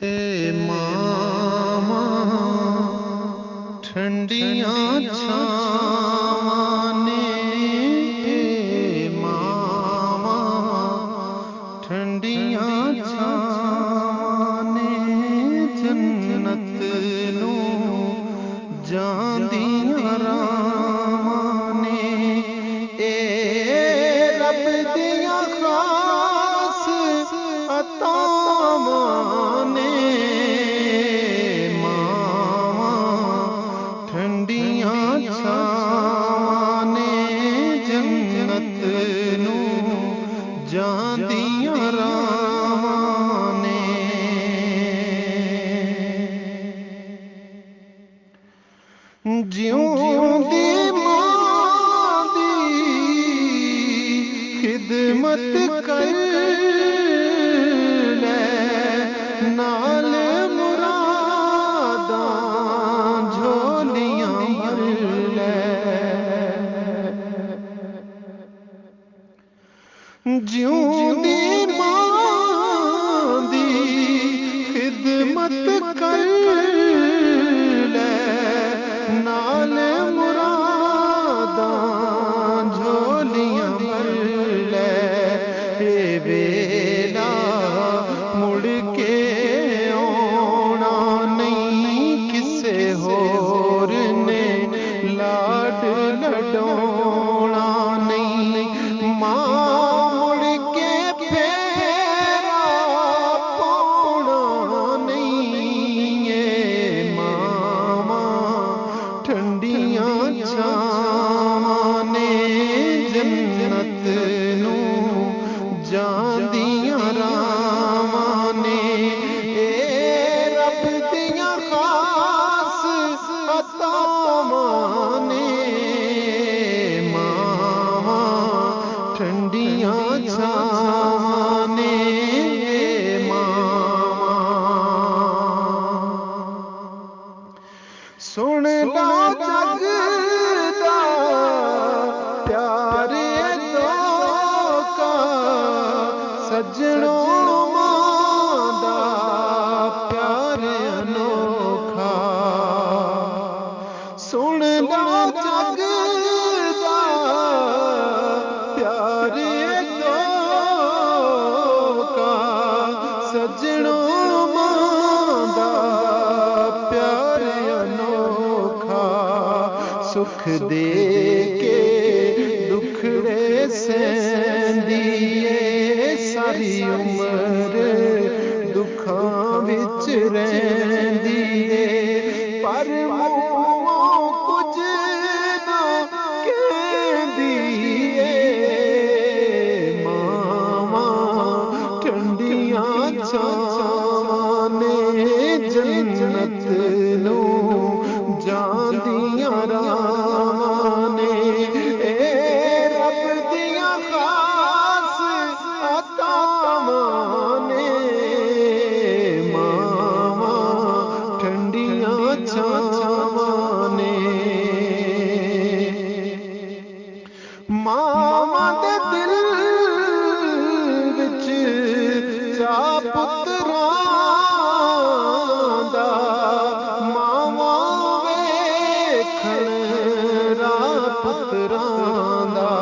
ए मामा ठंडियां छावां ने, ए मामा ठंडियां छावां ने, जन्नत नू जांदियां रावां ने, ए रब दियां खास अतावां ने, ठंडियां छावां ने, जन्नत नू जांदियां रावां ने। जिउंदी मां दी खिदमत कर ले, नाल मुरादां झोलियां भर ले। जिउंदी मां दी खिदमत कर ले, नाल मुरादां झोलियां भर ले। ए वेला मुड़ के आउणा नहीं, किसे होर ने लाड लडोना नहीं। मां मुड़ के फेरा पाउणा नहीं, ए मामा ठंडियां छावां ने, जन्नत नू जांदियां रावां ने, ए रब दियां खास अतावां ने, मावा ठंडियां छावां ने, मावा। सुन ला जग दा प्यार लोका, सजनों मां दा प्यार अनोखा। सुन ला जग दा प्यार लोका, सजनों मां दा प्यार अनोखा। सुख दे के दुखड़े सहंदी ए, सारी उम्र दुखां विच रहिंदी ए, पर मूंहों कुछ ना कहंदी ए। मावा ठंडियां छावां ने, जन्नत नू जांदियां रावां ने, ए रब दियां खास अतावां ने, मावा ठंडियां छावां ने। मावा दे दिल विच चा पुत्रां दा, मावा वेखण राह पुत्रां दा।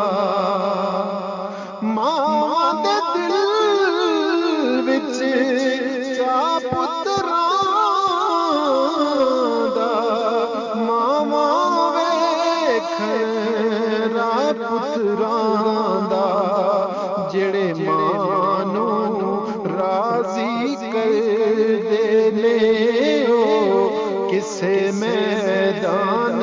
मावा दे दिल विच चा पुत्रां दा, मावा वेखण राह पुत्रां दा। जेड़े मां नू राजी कर दे ने, ओ किसे मैदान